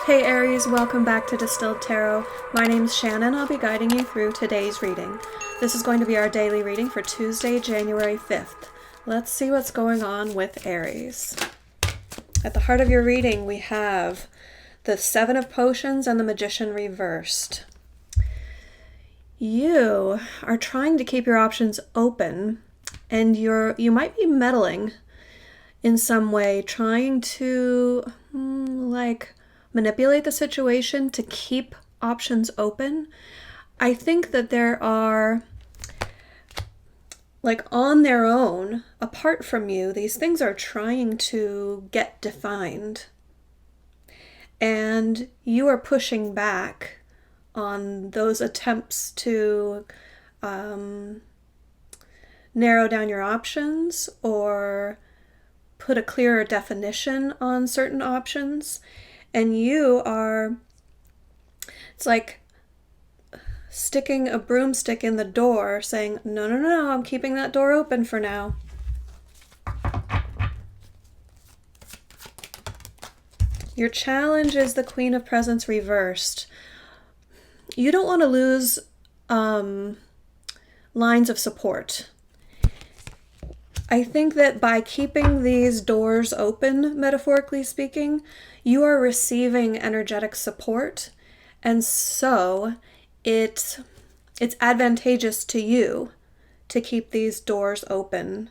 Hey Aries, welcome back to Distilled Tarot. My name's Shannon. I'll be guiding you through today's reading. This is going to be our daily reading for Tuesday, January 5th. Let's see what's going on with Aries. At the heart of your reading, we have the Seven of Potions and the Magician reversed. You are trying to keep your options open, and you might be meddling in some way, trying to manipulate the situation to keep options open. I think that there are, on their own, apart from you, these things are trying to get defined. And you are pushing back on those attempts to narrow down your options or put a clearer definition on certain options. And it's like sticking a broomstick in the door saying, no, I'm keeping that door open for now. Your challenge is the Queen of Presents reversed. You don't want to lose lines of support. I think that by keeping these doors open, metaphorically speaking, you are receiving energetic support, and so it's advantageous to you to keep these doors open.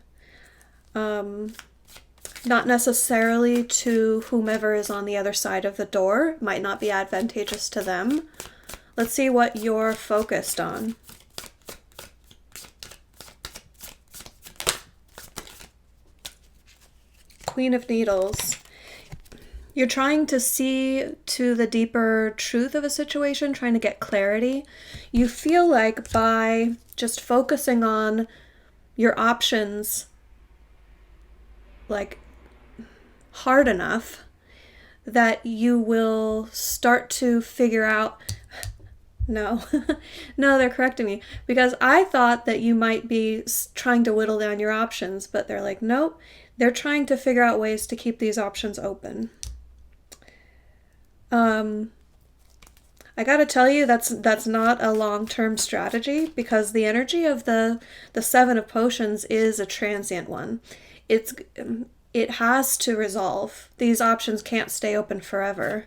Not necessarily to whomever is on the other side of the door. Might not be advantageous to them. Let's see what you're focused on. Queen of Needles. You're trying to see to the deeper truth of a situation, trying to get clarity. You feel like by just focusing on your options hard enough that you will start to figure out. No, they're correcting me, because I thought that you might be trying to whittle down your options, but they're like, nope, they're trying to figure out ways to keep these options open. I gotta tell you, that's not a long-term strategy, because the energy of the Seven of Potions is a transient one. It has to resolve. These options can't stay open forever.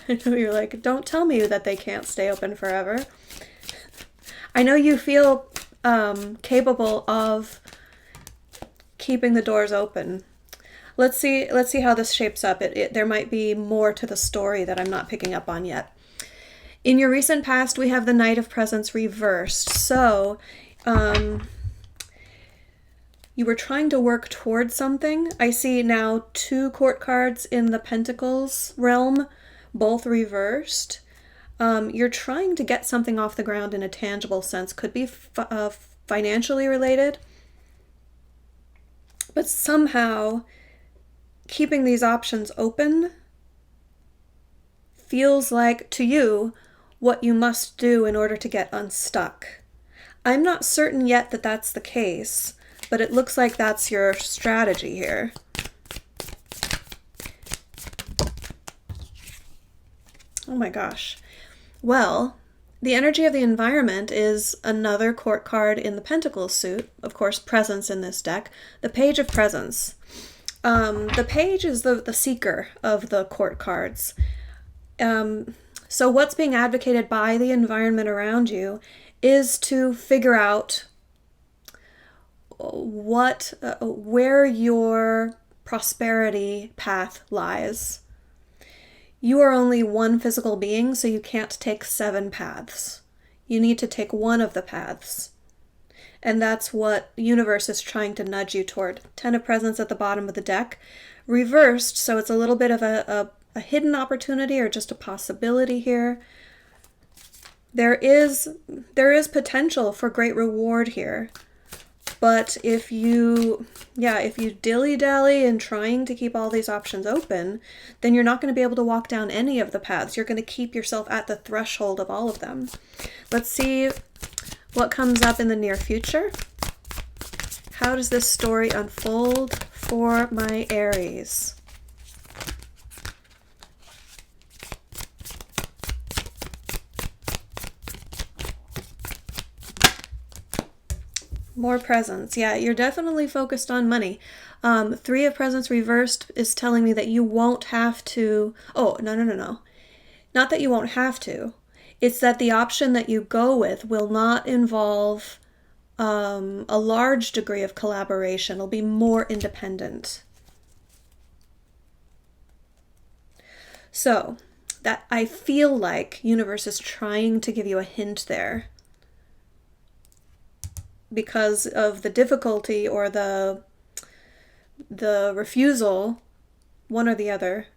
I know you're like, don't tell me that they can't stay open forever. I know you feel capable of keeping the doors open. Let's see how this shapes up. There might be more to the story that I'm not picking up on yet. In your recent past, we have the Knight of Presents reversed. So, you were trying to work towards something. I see now two court cards in the Pentacles realm, both reversed. You're trying to get something off the ground in a tangible sense. Could be financially related. But somehow, keeping these options open feels like, to you, what you must do in order to get unstuck. I'm not certain yet that that's the case, but it looks like that's your strategy here. Oh my gosh. Well, the energy of the environment is another court card in the Pentacles suit. Of course, presence in this deck. The Page of Presence. The page is the seeker of the court cards. So what's being advocated by the environment around you is to figure out where your prosperity path lies. You are only one physical being, so you can't take 7 paths. You need to take one of the paths. And that's what the universe is trying to nudge you toward. 10 of Presents at the bottom of the deck. Reversed, so it's a little bit of a hidden opportunity or just a possibility here. There is potential for great reward here. But if you dilly-dally in trying to keep all these options open, then you're not going to be able to walk down any of the paths. You're going to keep yourself at the threshold of all of them. Let's see what comes up in the near future. How does this story unfold for my Aries? More presents. Yeah, you're definitely focused on money. Three of Presents reversed is telling me that you won't have to. Oh, no, no, no, no. Not that you won't have to. It's that the option that you go with will not involve a large degree of collaboration. It'll be more independent. So, that I feel like universe is trying to give you a hint there because of the difficulty or the refusal, one or the other.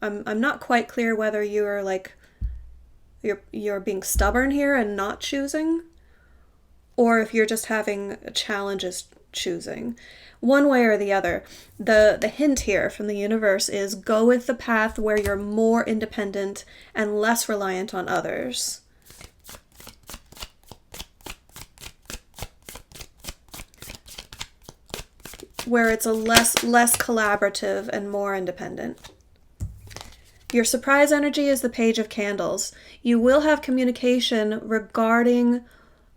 I'm not quite clear whether you're like you're being stubborn here and not choosing, or if you're just having challenges choosing. One way or the other. The hint here from the universe is go with the path where you're more independent and less reliant on others. Where it's a less collaborative and more independent. Your surprise energy is the Page of Candles. You will have communication regarding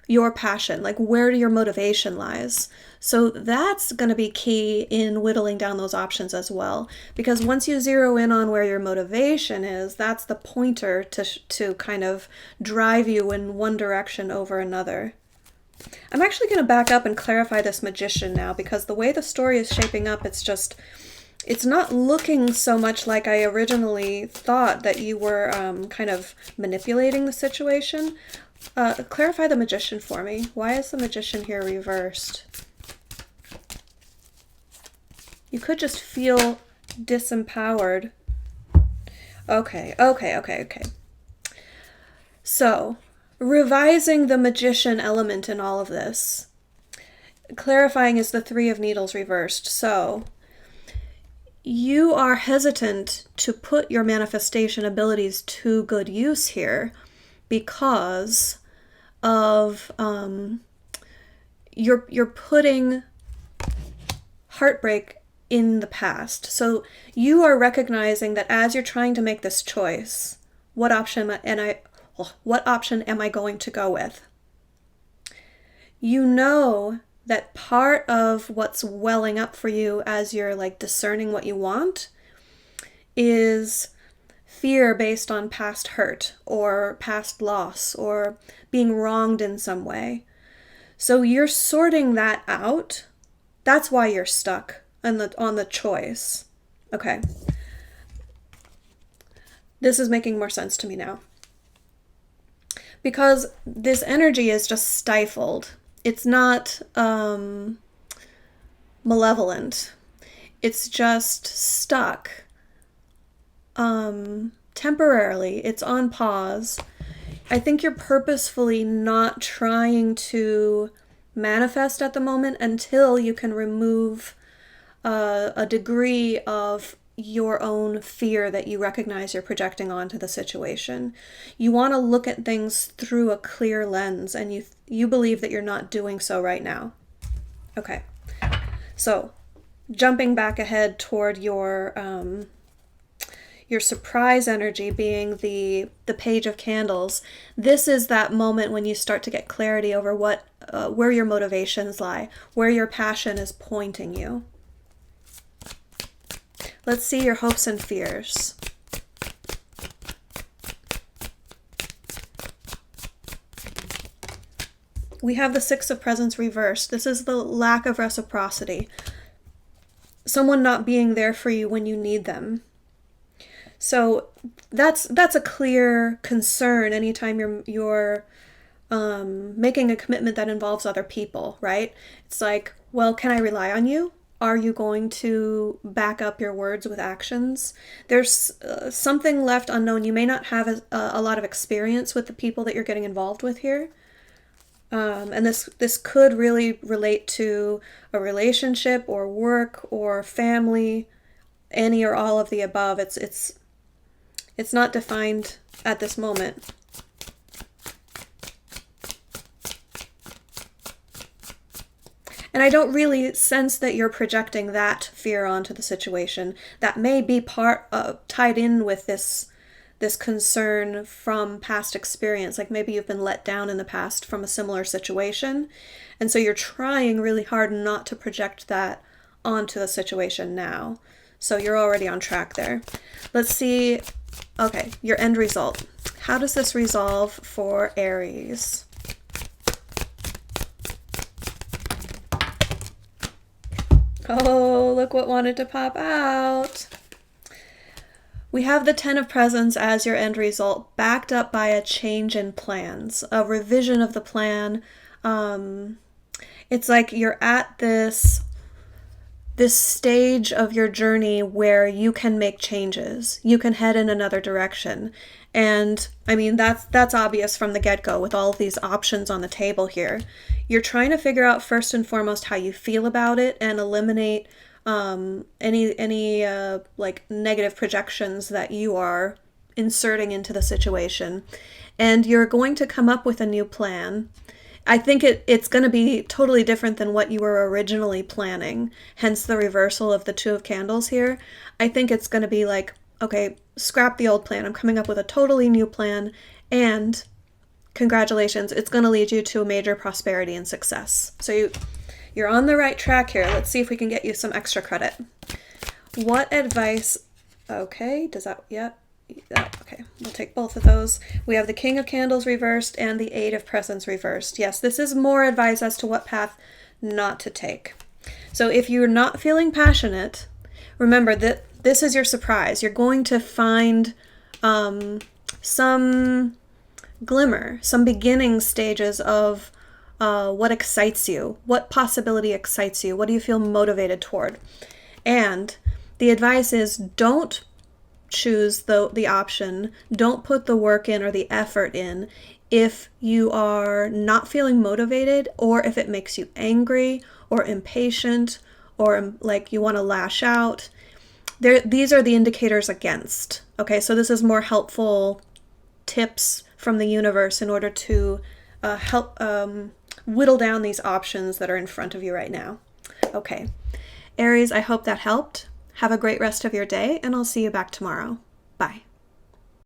your passion, like where your motivation lies. So that's going to be key in whittling down those options as well. Because once you zero in on where your motivation is, that's the pointer to kind of drive you in one direction over another. I'm actually going to back up and clarify this Magician now, because the way the story is shaping up, it's not looking so much like I originally thought that you were kind of manipulating the situation. Clarify the Magician for me. Why is the Magician here reversed? You could just feel disempowered. Okay. So, revising the Magician element in all of this. Clarifying is the Three of Needles reversed. So, you are hesitant to put your manifestation abilities to good use here because of you're putting heartbreak in the past. So you are recognizing that as you're trying to make this choice, what option am I going to go with? You know that part of what's welling up for you as you're like discerning what you want is fear based on past hurt or past loss or being wronged in some way. So you're sorting that out. That's why you're stuck on the choice. Okay. This is making more sense to me now. Because this energy is just stifled. It's not malevolent. It's just stuck. Temporarily. It's on pause. I think you're purposefully not trying to manifest at the moment until you can remove a degree of your own fear that you recognize you're projecting onto the situation. You want to look at things through a clear lens, and you believe that you're not doing so right now. Okay. So, jumping back ahead toward your surprise energy being the Page of Candles. This is that moment when you start to get clarity over where your motivations lie, where your passion is pointing you. Let's see your hopes and fears. We have the Six of Presents reversed. This is the lack of reciprocity. Someone not being there for you when you need them. So that's a clear concern anytime you're making a commitment that involves other people, right? It's like, well, can I rely on you? Are you going to back up your words with actions? There's something left unknown. You may not have a lot of experience with the people that you're getting involved with here. And this could really relate to a relationship or work or family, any or all of the above. It's not defined at this moment. And I don't really sense that you're projecting that fear onto the situation. That may be tied in with this this concern from past experience. Like maybe you've been let down in the past from a similar situation. And so you're trying really hard not to project that onto the situation now. So you're already on track there. Let's see, okay, your end result. How does this resolve for Aries? Oh, look what wanted to pop out. We have the Ten of Presents as your end result, backed up by a change in plans, a revision of the plan. It's like you're at this stage of your journey where you can make changes. You can head in another direction. And I mean, that's obvious from the get-go with all of these options on the table here. You're trying to figure out first and foremost how you feel about it and eliminate any like negative projections that you are inserting into the situation. And you're going to come up with a new plan. I think it's going to be totally different than what you were originally planning, hence the reversal of the Two of Candles here. I think it's going to be like, okay, scrap the old plan. I'm coming up with a totally new plan, and congratulations, it's going to lead you to a major prosperity and success. So you're on the right track here. Let's see if we can get you some extra credit. What advice? Okay, does that, yeah. Okay, we'll take both of those. We have the King of Candles reversed and the Eight of Presents reversed. Yes, this is more advice as to what path not to take. So if you're not feeling passionate, remember that this is your surprise. You're going to find some glimmer, some beginning stages of what excites you, what possibility excites you, what do you feel motivated toward. And the advice is don't choose the option, don't put the work in or the effort in if you are not feeling motivated, or if it makes you angry or impatient or like you want to lash out. These are the indicators against. Okay, so this is more helpful tips from the universe in order to help whittle down these options that are in front of you right now. Okay, Aries, I hope that helped. Have a great rest of your day, and I'll see you back tomorrow. Bye.